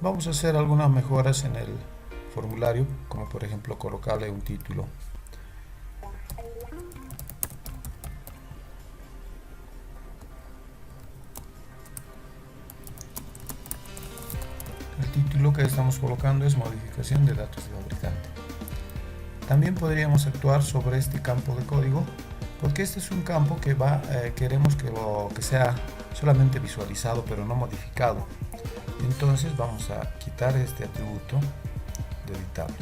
Vamos a hacer algunas mejoras en el formulario, como por ejemplo colocarle un título. El título que estamos colocando es modificación de datos de fabricante. También podríamos actuar sobre este campo de código, porque este es un campo que queremos que sea solamente visualizado pero no modificado. Entonces vamos a quitar este atributo de editable.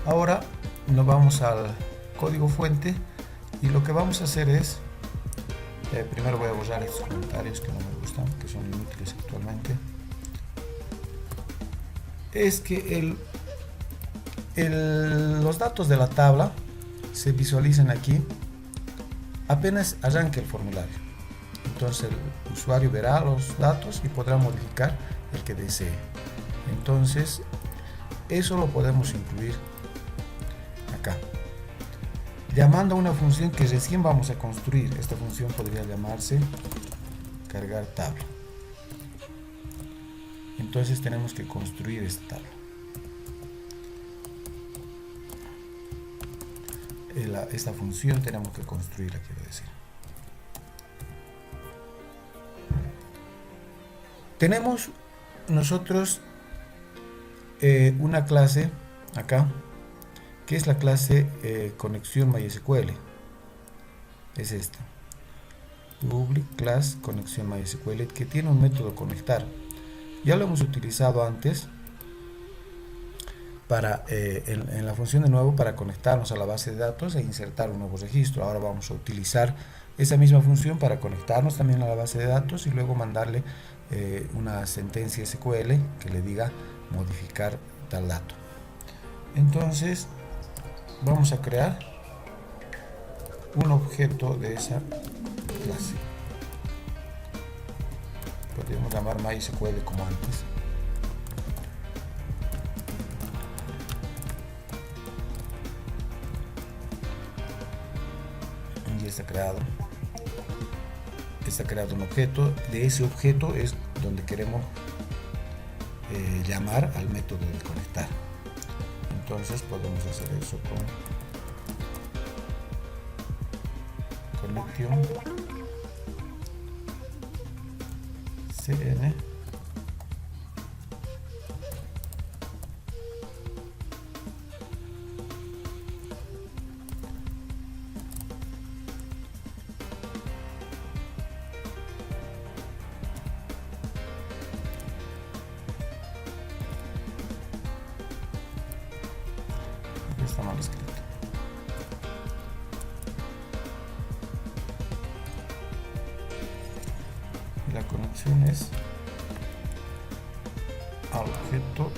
Ahora nos vamos al código fuente y lo que vamos a hacer es, primero voy a borrar estos comentarios que no me gustan, que son inútiles actualmente. Es que los datos de la tabla se visualizan aquí apenas arranque el formulario. Entonces el usuario verá los datos y podrá modificar el que desee. Entonces eso lo podemos incluir acá, llamando a una función que recién vamos a construir. Esta función podría llamarse cargar tabla. Entonces tenemos que construir esta tabla. Esta función tenemos que construirla, quiero decir. Tenemos nosotros una clase acá, que es la clase conexión MySQL. Es esta. Public class conexión MySQL, que tiene un método conectar. Ya lo hemos utilizado antes en la función de nuevo para conectarnos a la base de datos e insertar un nuevo registro. Ahora vamos a utilizar esa misma función para conectarnos también a la base de datos y luego mandarle una sentencia SQL que le diga modificar tal dato. Entonces vamos a crear un objeto de esa clase. Podríamos llamar MySQL como antes. Y está creado un objeto. De ese objeto es donde queremos llamar al método de conectar. Entonces podemos hacer eso con connection cn está mal escrito. Y la conexión es al objeto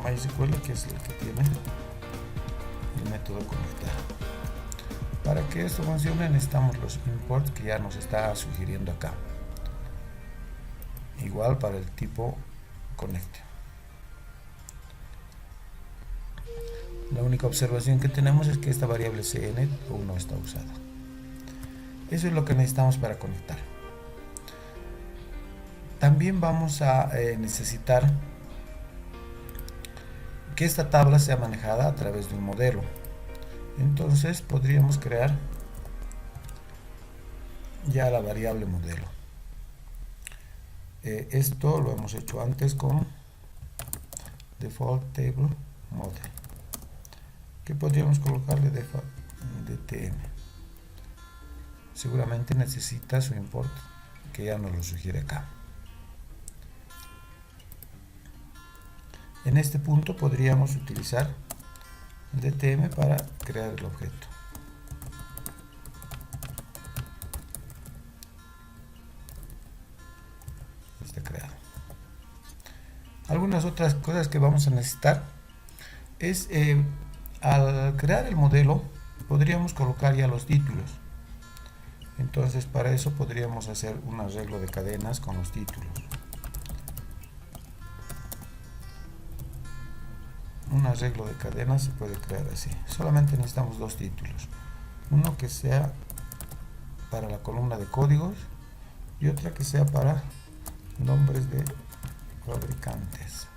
MySQL, que es el que tiene el método conectar. Para que esto funcione necesitamos los imports que ya nos está sugiriendo acá. Igual para el tipo connect. La única observación que tenemos es que esta variable cn aún no está usada. Eso es lo que necesitamos para conectar. También vamos a necesitar que esta tabla sea manejada a través de un modelo. Entonces podríamos crear ya la variable modelo. Esto lo hemos hecho antes con default table model, que podríamos colocarle dtm. Seguramente necesita su import, que ya nos lo sugiere acá. En este punto podríamos utilizar el dtm para crear el objeto. Está creado. Algunas otras cosas que vamos a necesitar es al crear el modelo podríamos colocar ya los títulos. Entonces para eso podríamos hacer un arreglo de cadenas con los títulos. Un arreglo de cadenas se puede crear así. Solamente necesitamos dos títulos. Uno que sea para la columna de códigos y otra que sea para nombres de fabricantes.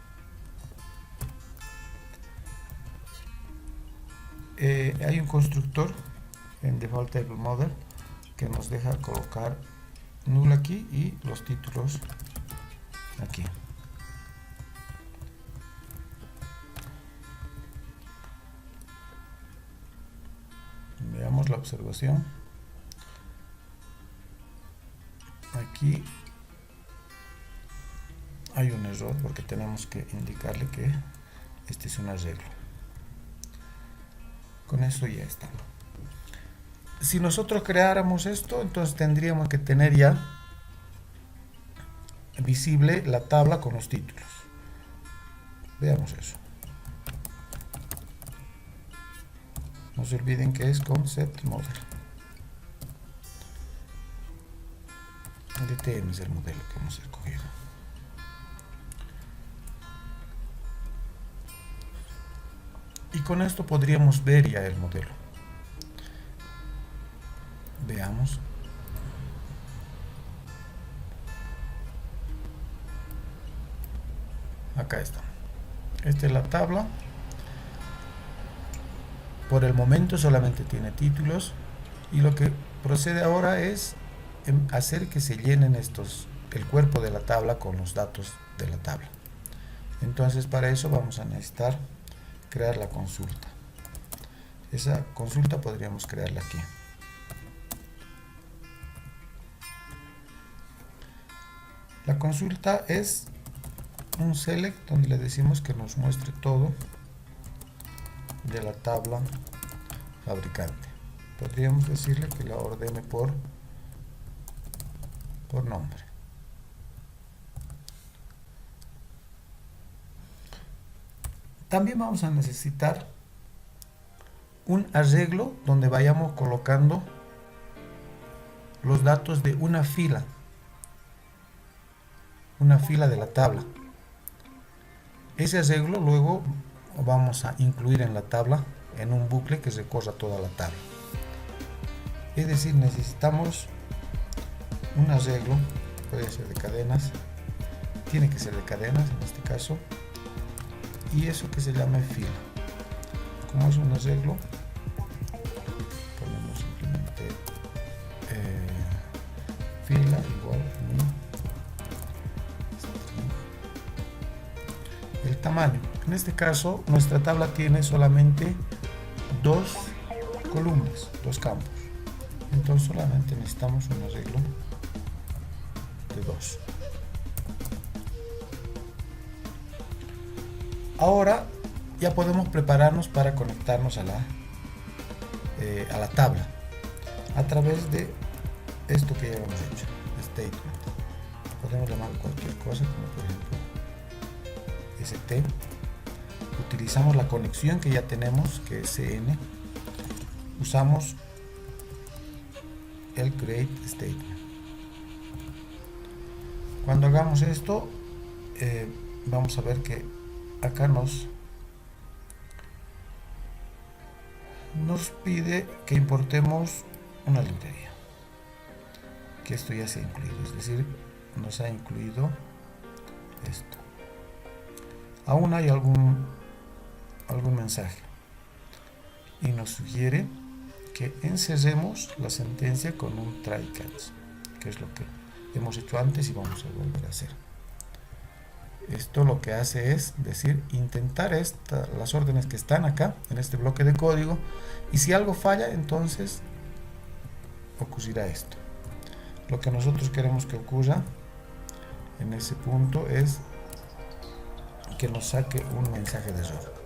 Hay un constructor en default table model que nos deja colocar null aquí y los títulos aquí. Veamos la observación. Aquí hay un error porque tenemos que indicarle que este es un arreglo. Con eso ya está. Si nosotros creáramos esto, entonces tendríamos que tener ya visible la tabla con los títulos. Veamos eso. No se olviden que es concept model. DTM es el modelo que hemos escogido. Y con esto podríamos ver ya el modelo. Veamos. Acá está. Esta es la tabla. Por el momento solamente tiene títulos. Y lo que procede ahora es hacer que se llenen el cuerpo de la tabla con los datos de la tabla. Entonces para eso vamos a necesitar crear la consulta. Esa consulta podríamos crearla aquí. La consulta es un select donde le decimos que nos muestre todo de la tabla fabricante. Podríamos decirle que la ordene por nombre. También vamos a necesitar un arreglo donde vayamos colocando los datos de una fila de la tabla. Ese arreglo luego vamos a incluir en la tabla en un bucle que recorra toda la tabla. Es decir, necesitamos un arreglo, puede ser de cadenas, tiene que ser de cadenas en este caso, y eso que se llama fila. Como es un arreglo, ponemos simplemente fila igual el tamaño. En este caso nuestra tabla tiene solamente dos columnas, dos campos, entonces solamente necesitamos un arreglo de 2. Ahora ya podemos prepararnos para conectarnos a la tabla a través de esto que ya hemos hecho, statement. Podemos llamar cualquier cosa, como por ejemplo st. Utilizamos la conexión que ya tenemos, que es cn. Usamos el create statement. Cuando hagamos esto, vamos a ver que acá nos pide que importemos una librería, que esto ya se ha incluido, es decir, nos ha incluido esto. Aún hay algún mensaje y nos sugiere que encerremos la sentencia con un try catch, que es lo que hemos hecho antes y vamos a volver a hacer. Esto lo que hace es decir, intentar las órdenes que están acá en este bloque de código, y si algo falla, entonces ocurrirá esto. Lo que nosotros queremos que ocurra en ese punto es que nos saque un mensaje de error.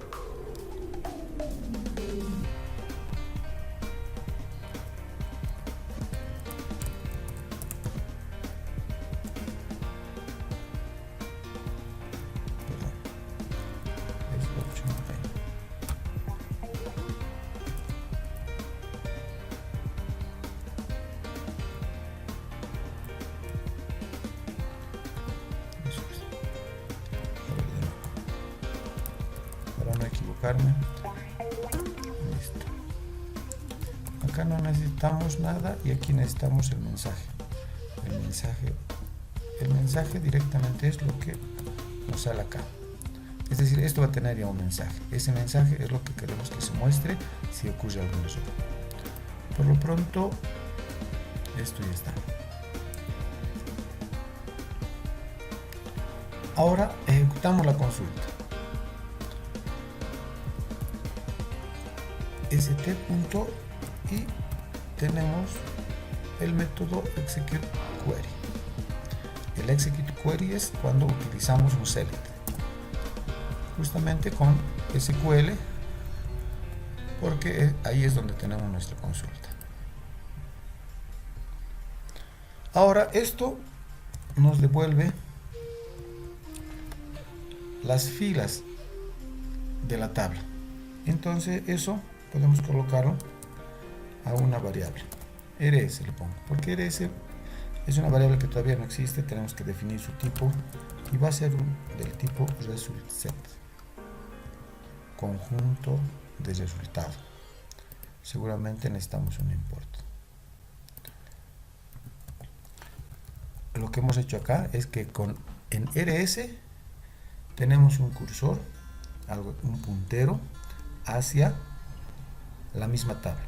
Para no equivocarme. Listo. Acá no necesitamos nada y aquí necesitamos el mensaje. El mensaje el mensaje directamente es lo que nos sale acá. Es decir, esto va a tener ya un mensaje. Ese mensaje es lo que queremos que se muestre si ocurre algún error. Por lo pronto, esto ya está. Ahora ejecutamos la consulta. st. Y tenemos el método execute query. El execute query es cuando utilizamos un select, justamente con SQL, porque ahí es donde tenemos nuestra consulta. Ahora esto nos devuelve las filas de la tabla. Entonces eso podemos colocarlo a una variable. rs le pongo, porque rs es una variable que todavía no existe, tenemos que definir su tipo y va a ser del tipo resultSet, conjunto de resultado. Seguramente necesitamos un import. Lo que hemos hecho acá es que en rs tenemos un cursor, un puntero hacia la misma tabla,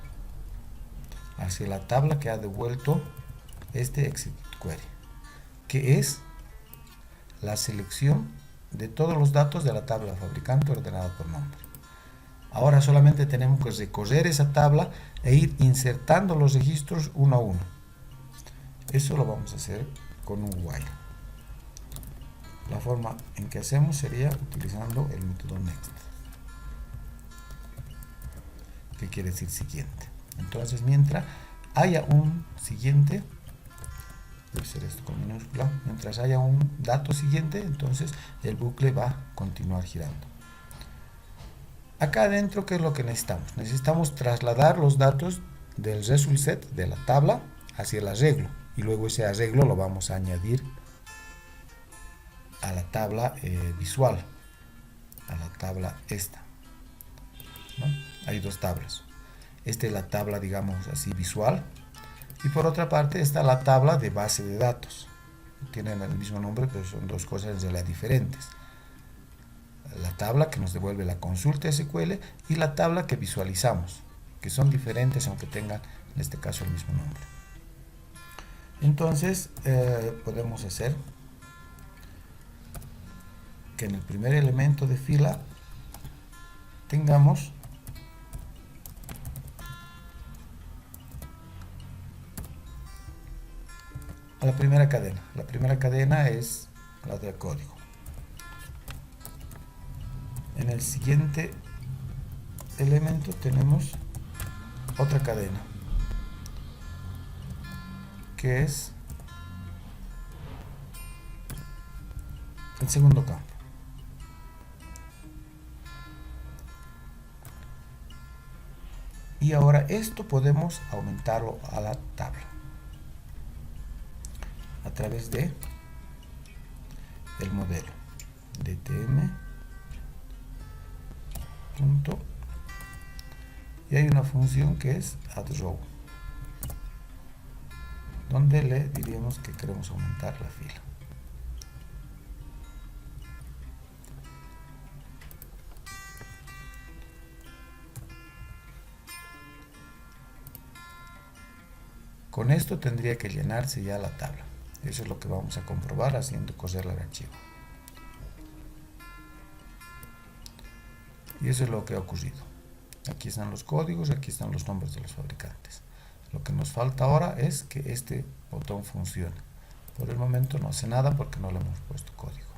hacia la tabla que ha devuelto este execute query, que es la selección de todos los datos de la tabla fabricante ordenada por nombre. Ahora solamente tenemos que recorrer esa tabla e ir insertando los registros uno a uno. Eso lo vamos a hacer con un while. La forma en que hacemos sería utilizando el método next, que quiere decir siguiente. Entonces, mientras haya un siguiente, debe ser esto con minúscula, mientras haya un dato siguiente, entonces el bucle va a continuar girando. Acá adentro, ¿qué es lo que necesitamos? Necesitamos trasladar los datos del resultSet de la tabla hacia el arreglo, y luego ese arreglo lo vamos a añadir a la tabla visual, a la tabla esta, ¿no? Hay dos tablas. Esta es la tabla, digamos así, visual, y por otra parte está la tabla de base de datos. Tienen el mismo nombre, pero son dos cosas en realidad diferentes. La tabla que nos devuelve la consulta SQL y la tabla que visualizamos, que son diferentes aunque tengan en este caso el mismo nombre. Entonces podemos hacer que en el primer elemento de fila tengamos a la primera cadena. La primera cadena es la del código. En el siguiente elemento tenemos otra cadena, que es el segundo campo. Y ahora esto podemos aumentarlo a la tabla a través de el modelo dtm punto, y hay una función que es addRow, donde le diríamos que queremos aumentar la fila. Con esto tendría que llenarse ya la tabla. Eso es lo que vamos a comprobar haciendo correr el archivo. Y eso es lo que ha ocurrido. Aquí están los códigos, aquí están los nombres de los fabricantes. Lo que nos falta ahora es que este botón funcione. Por el momento no hace nada porque no le hemos puesto código.